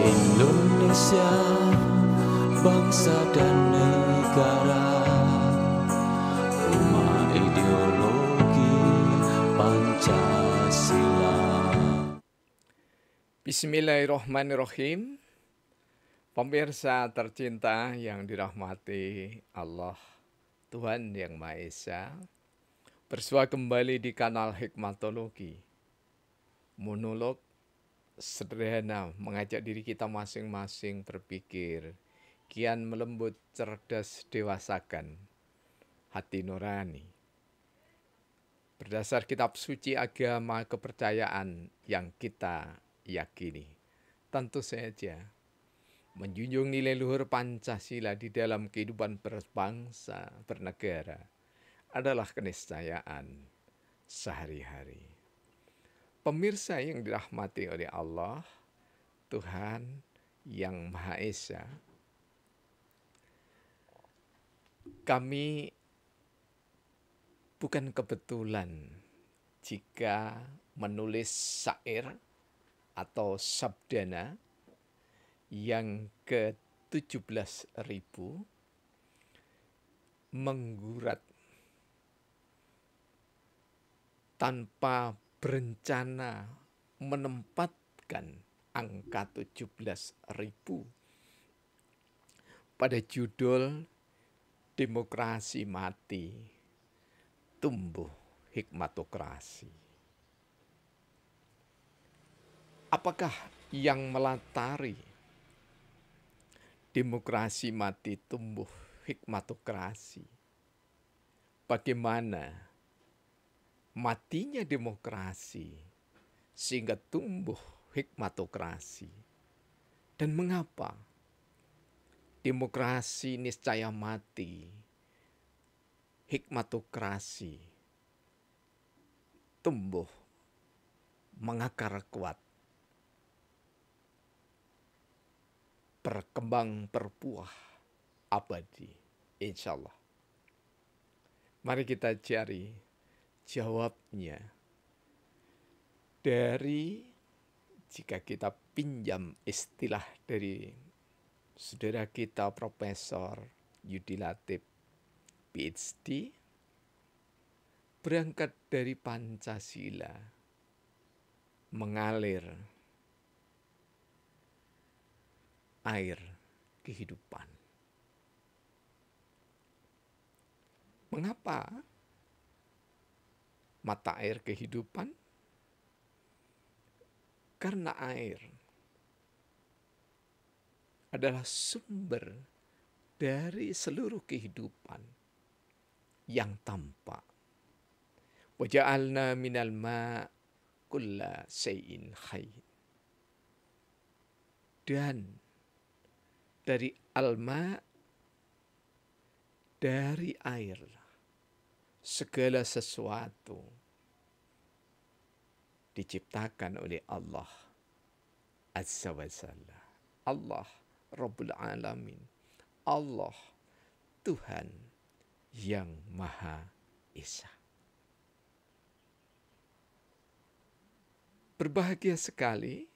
Indonesia, bangsa dan negara, rumah ideologi Pancasila. Bismillahirrahmanirrahim. Pemirsa tercinta yang dirahmati Allah, Tuhan Yang Maha Esa, bersua kembali di kanal Hikmatologi. Monolog sederhana mengajak diri kita masing-masing berpikir, kian melembut, cerdas, dewasakan hati nurani. Berdasar kitab suci agama kepercayaan yang kita yakini, tentu saja menjunjung nilai luhur Pancasila di dalam kehidupan berbangsa, bernegara adalah keniscayaan sehari-hari. Pemirsa yang dirahmati oleh Allah, Tuhan Yang Maha Esa, kami bukan kebetulan jika menulis syair atau sabdana yang ke-17.000 menggurat tanpa berencana menempatkan angka 17.000 pada judul Demokrasi Mati, Tumbuh Hikmatokrasi. Apakah yang melatari demokrasi mati tumbuh hikmatokrasi? Bagaimana matinya demokrasi sehingga tumbuh hikmatokrasi? Dan mengapa demokrasi niscaya mati, hikmatokrasi tumbuh mengakar kuat, berkembang berbuah abadi, insya Allah. Mari kita cari jawabnya dari, jika kita pinjam istilah dari saudara kita Profesor Yudi Latif, PhD, berangkat dari Pancasila, mengalir air kehidupan. Mengapa mata air kehidupan? Karena air adalah sumber dari seluruh kehidupan yang tampak. Wa ja'alna minal ma' kulla syai'in hayy. Dan dari alma, dari air, segala sesuatu diciptakan oleh Allah Azza wa Jalla. Allah Rabbul Alamin. Allah Tuhan Yang Maha Esa. Berbahagia sekali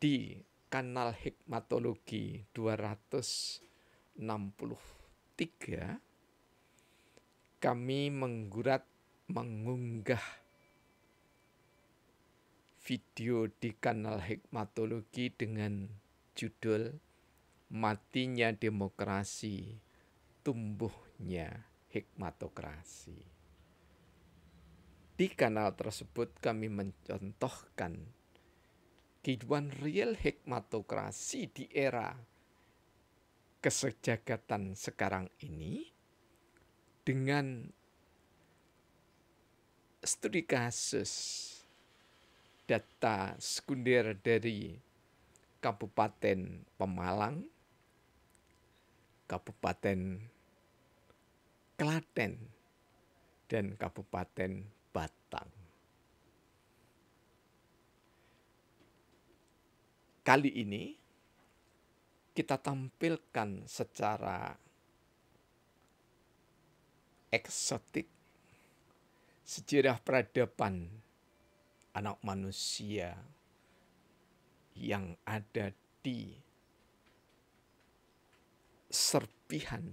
di kanal Hikmatologi 263 kami mengunggah video di kanal Hikmatologi dengan judul Matinya Demokrasi, Tumbuhnya Hikmatokrasi. Di kanal tersebut kami mencontohkan kehidupan real hikmatokrasi di era kesejagatan sekarang ini dengan studi kasus data sekunder dari Kabupaten Pemalang, Kabupaten Klaten, dan Kabupaten Batang. Kali ini kita tampilkan secara eksotik sejarah peradaban anak manusia yang ada di serpihan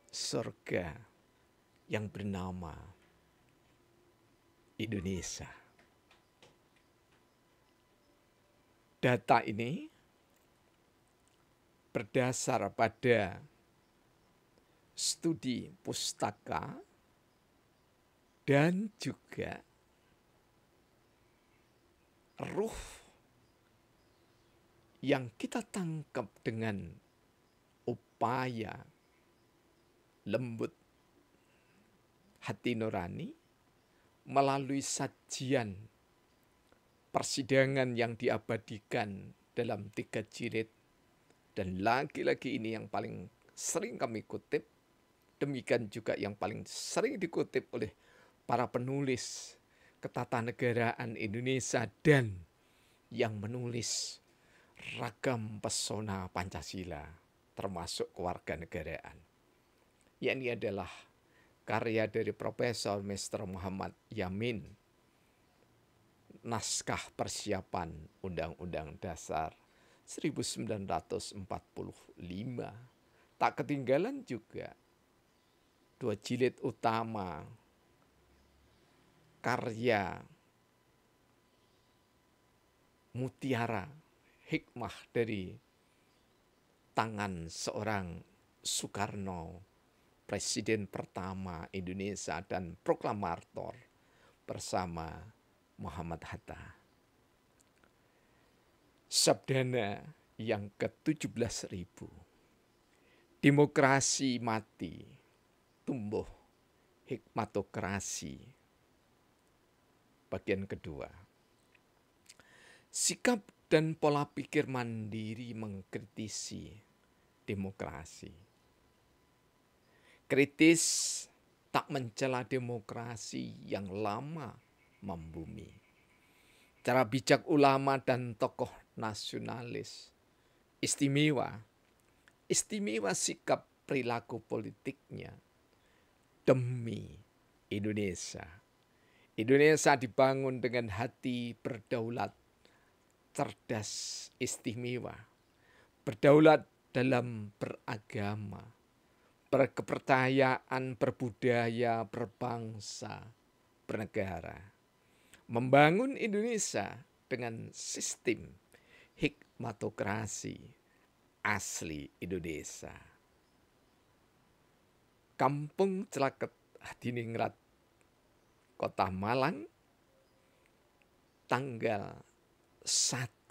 surga yang bernama Indonesia. Data ini berdasar pada studi pustaka dan juga ruh yang kita tangkap dengan upaya lembut hati nurani melalui sajian persidangan yang diabadikan dalam 3 jilid, dan lagi-lagi ini yang paling sering kami kutip, demikian juga yang paling sering dikutip oleh para penulis ketatanegaraan Indonesia dan yang menulis ragam pesona Pancasila termasuk kewarganegaraan. Ini adalah karya dari Profesor Mr. Muhammad Yamin, Naskah Persiapan Undang-Undang Dasar 1945. Tak ketinggalan juga 2 jilid utama karya Mutiara Hikmah dari tangan seorang Soekarno, Presiden pertama Indonesia dan proklamator bersama Muhammad Hatta. Sabdana yang ke-17.000. Demokrasi mati, tumbuh hikmatokrasi. Bagian kedua. Sikap dan pola pikir mandiri mengkritisi demokrasi. Kritis tak mencela demokrasi yang lama membumi. Cara bijak ulama dan tokoh nasionalis istimewa sikap perilaku politiknya demi Indonesia. Indonesia dibangun dengan hati berdaulat, cerdas, istimewa, berdaulat dalam beragama, berkepercayaan, berbudaya, berbangsa, bernegara. Membangun Indonesia dengan sistem hikmatokrasi asli Indonesia. Kampung Celaket Hadiningrat, Kota Malang, tanggal 1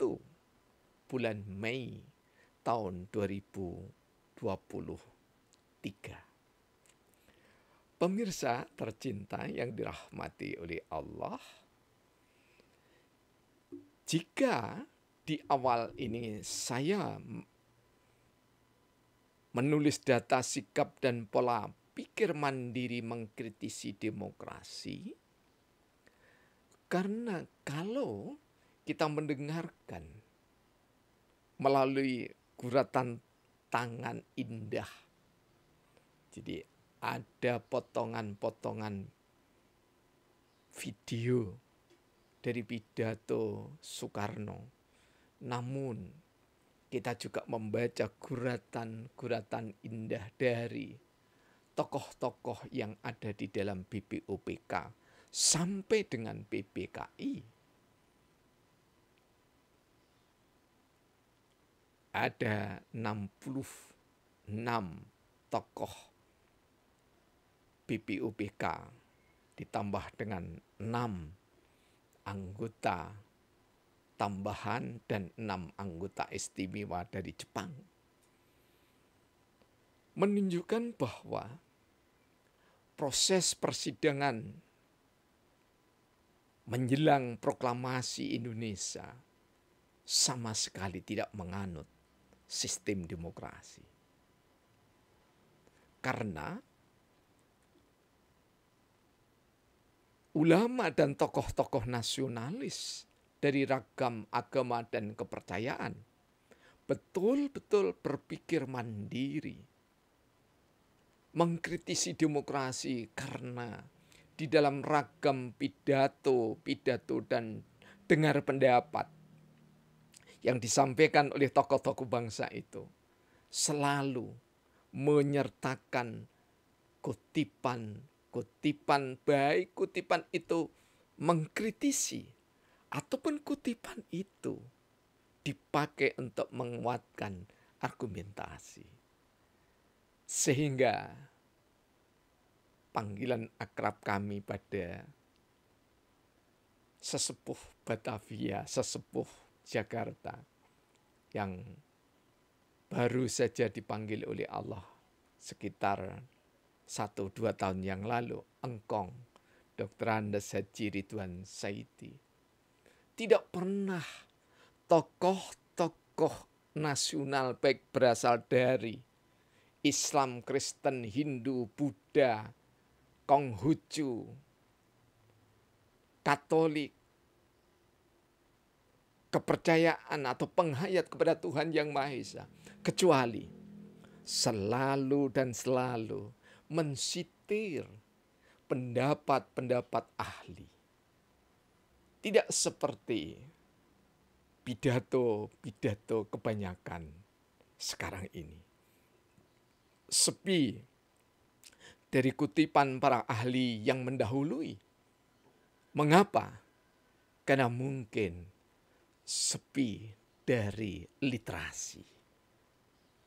bulan Mei tahun 2023. Pemirsa tercinta yang dirahmati oleh Allah, jika di awal ini saya menulis data sikap dan pola pikir mandiri mengkritisi demokrasi, karena kalau kita mendengarkan melalui guratan tangan indah, jadi ada potongan-potongan video dari pidato Soekarno, namun kita juga membaca guratan-guratan indah dari tokoh-tokoh yang ada di dalam BPUPK sampai dengan PPKI. Ada 66 tokoh BPUPK ditambah dengan 6 anggota tambahan dan 6 anggota istimewa dari Jepang. Menunjukkan bahwa proses persidangan menjelang proklamasi Indonesia sama sekali tidak menganut sistem demokrasi. Karena ulama dan tokoh-tokoh nasionalis dari ragam agama dan kepercayaan betul-betul berpikir mandiri, mengkritisi demokrasi karena di dalam ragam pidato dan dengar pendapat yang disampaikan oleh tokoh-tokoh bangsa itu selalu menyertakan kutipan-kutipan, baik kutipan itu mengkritisi ataupun kutipan itu dipakai untuk menguatkan argumentasi. Sehingga panggilan akrab kami pada sesepuh Batavia, sesepuh Jakarta yang baru saja dipanggil oleh Allah sekitar 1-2 tahun yang lalu, engkong, Dr. Andes Haji Ridwan Saidi. Tidak pernah tokoh-tokoh nasional baik berasal dari Islam, Kristen, Hindu, Buddha, Konghucu, Katolik, kepercayaan atau penghayat kepada Tuhan Yang Maha Esa, kecuali selalu dan selalu mensitir pendapat-pendapat ahli. Tidak seperti pidato-pidato kebanyakan sekarang ini. Sepi dari kutipan para ahli yang mendahului. Mengapa? Karena mungkin sepi dari literasi.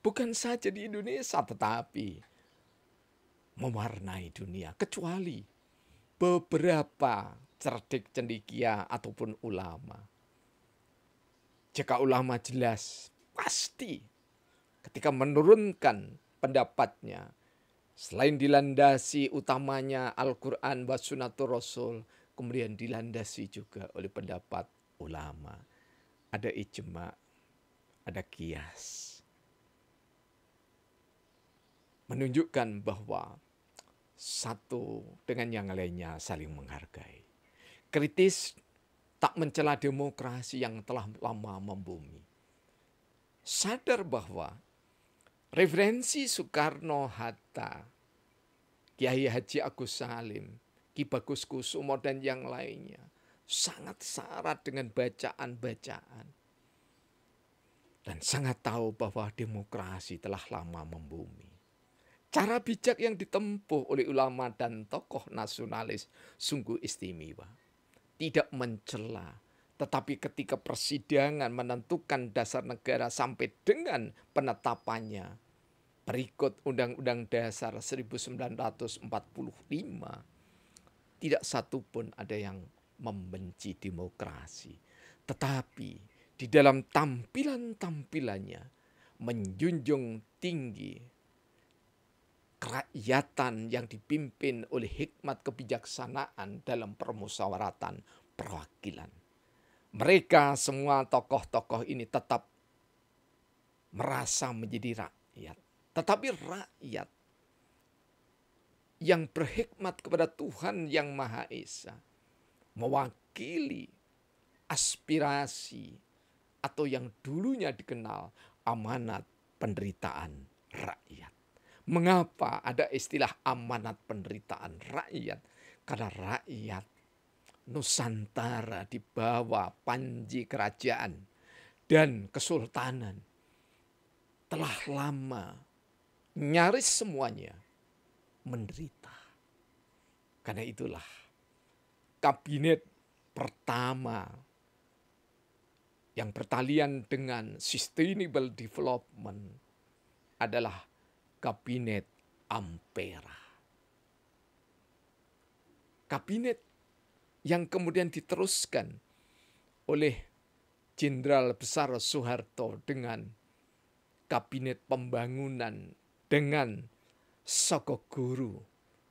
Bukan saja di Indonesia, tetapi mewarnai dunia. Kecuali beberapa cerdik cendekia ataupun ulama. Jika ulama jelas, pasti ketika menurunkan pendapatnya, selain dilandasi utamanya Al-Quran wa Sunnatul Rasul, kemudian dilandasi juga oleh pendapat ulama. Ada ijma, ada qiyas. Menunjukkan bahwa satu dengan yang lainnya saling menghargai. Kritis tak mencela demokrasi yang telah lama membumi. Sadar bahwa referensi Soekarno-Hatta, Kiai Haji Agus Salim, Ki Bagus Kusumo dan yang lainnya sangat syarat dengan bacaan-bacaan. Dan sangat tahu bahwa demokrasi telah lama membumi. Cara bijak yang ditempuh oleh ulama dan tokoh nasionalis sungguh istimewa. Tidak mencela, tetapi ketika persidangan menentukan dasar negara sampai dengan penetapannya, berikut Undang-Undang Dasar 1945, tidak satupun ada yang membenci demokrasi. Tetapi di dalam tampilan-tampilannya menjunjung tinggi kerakyatan yang dipimpin oleh hikmat kebijaksanaan dalam permusyawaratan perwakilan. Mereka semua tokoh-tokoh ini tetap merasa menjadi rakyat. Tetapi rakyat yang berhikmat kepada Tuhan Yang Maha Esa, mewakili aspirasi atau yang dulunya dikenal amanat penderitaan rakyat. Mengapa ada istilah amanat penderitaan rakyat? Karena rakyat Nusantara di bawah panji kerajaan dan kesultanan telah lama, nyaris semuanya menderita. Karena itulah kabinet pertama yang bertalian dengan sustainable development adalah Kabinet Ampera. Kabinet yang kemudian diteruskan oleh Jenderal Besar Soeharto dengan Kabinet Pembangunan dengan Sokoguru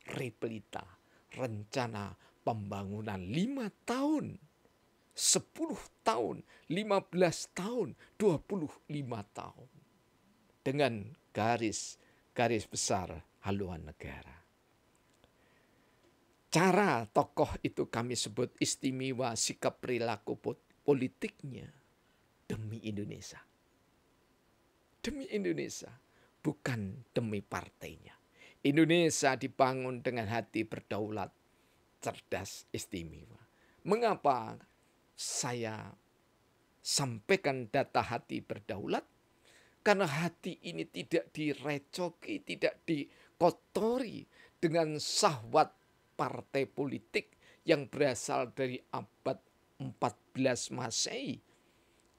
Repelita, rencana pembangunan 5 tahun, 10 tahun, 15 tahun, 25 tahun. Dengan garis besar haluan negara. Cara tokoh itu kami sebut istimewa sikap perilaku politiknya demi Indonesia. Demi Indonesia, bukan demi partainya. Indonesia dibangun dengan hati berdaulat, cerdas, istimewa. Mengapa saya sampaikan data hati berdaulat, karena hati ini tidak direcoki, tidak dikotori dengan syahwat partai politik yang berasal dari abad 14 Masehi,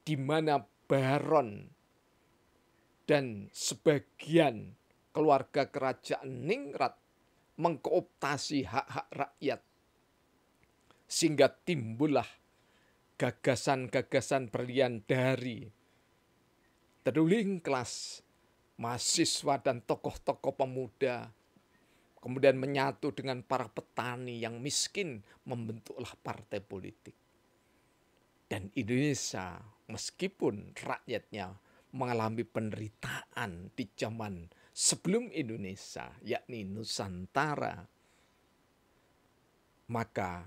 di mana Baron dan sebagian keluarga kerajaan Ningrat mengkooptasi hak-hak rakyat, sehingga timbullah gagasan-gagasan berlian dari ruling class, mahasiswa dan tokoh-tokoh pemuda, kemudian menyatu dengan para petani yang miskin, membentuklah partai politik. Dan Indonesia, meskipun rakyatnya mengalami penderitaan di zaman sebelum Indonesia, yakni Nusantara, maka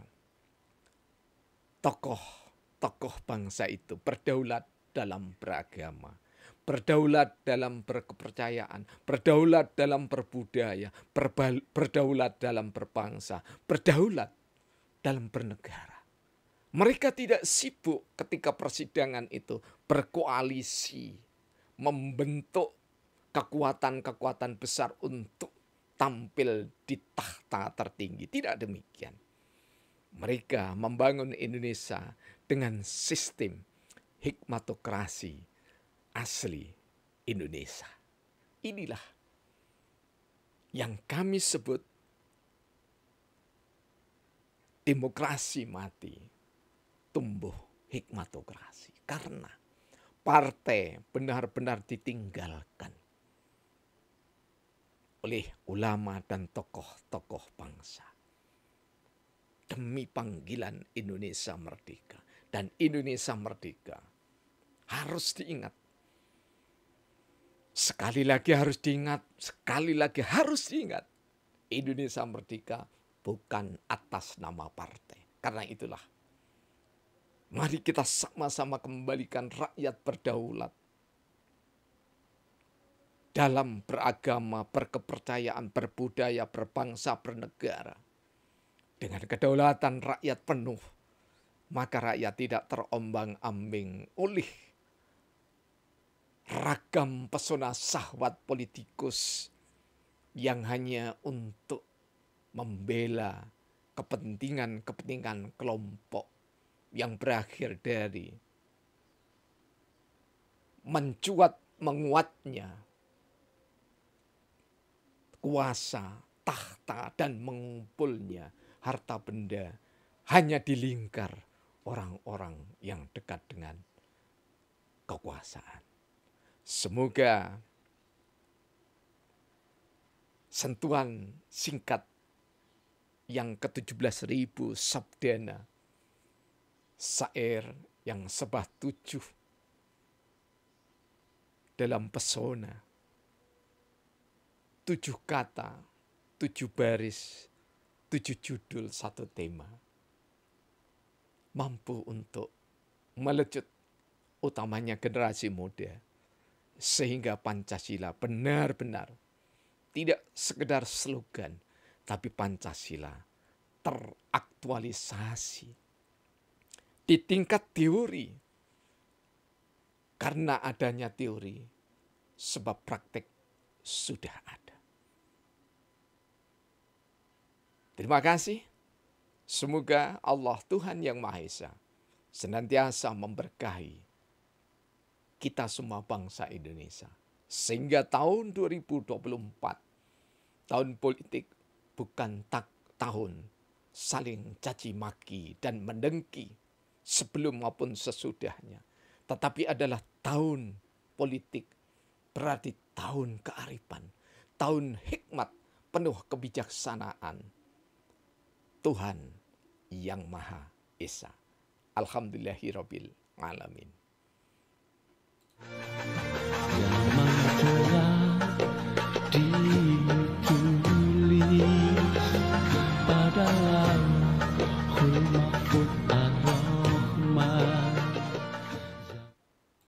tokoh bangsa itu berdaulat dalam beragama, berdaulat dalam berkepercayaan, berdaulat dalam berbudaya, berdaulat dalam berbangsa, berdaulat dalam bernegara. Mereka tidak sibuk ketika persidangan itu berkoalisi, membentuk kekuatan-kekuatan besar untuk tampil di tahta tertinggi. Tidak demikian. Mereka membangun Indonesia dengan sistem hikmatokrasi asli Indonesia. Inilah yang kami sebut demokrasi mati, tumbuh hikmatokrasi. Karena partai benar-benar ditinggalkan oleh ulama dan tokoh-tokoh bangsa demi panggilan Indonesia merdeka. Dan Indonesia merdeka harus diingat. Sekali lagi harus diingat, sekali lagi harus diingat. Indonesia merdeka bukan atas nama partai. Karena itulah, mari kita sama-sama kembalikan rakyat berdaulat dalam beragama, berkepercayaan, berbudaya, berbangsa, bernegara. Dengan kedaulatan rakyat penuh, maka rakyat tidak terombang-ambing oleh ragam pesona syahwat politikus yang hanya untuk membela kepentingan-kepentingan kelompok yang berakhir dari menguatnya kuasa, tahta, dan mengumpulnya harta benda hanya di lingkar orang-orang yang dekat dengan kekuasaan. Semoga sentuhan singkat yang ke-17.000 sabdana, syair yang sebah 7 dalam pesona, 7 kata, 7 baris, 7 judul, 1 tema, mampu untuk melecut utamanya generasi muda, sehingga Pancasila benar-benar tidak sekedar slogan, tapi Pancasila teraktualisasi di tingkat teori. Karena adanya teori, sebab praktek sudah ada. Terima kasih. Semoga Allah Tuhan Yang Maha Esa senantiasa memberkahi kita semua bangsa Indonesia. Sehingga tahun 2024, tahun politik bukan tahun saling caci maki dan mendengki sebelum maupun sesudahnya. Tetapi adalah tahun politik, berarti tahun kearifan, tahun hikmat penuh kebijaksanaan Tuhan Yang Maha Esa. Alhamdulillahirabbil alamin. Yang mampu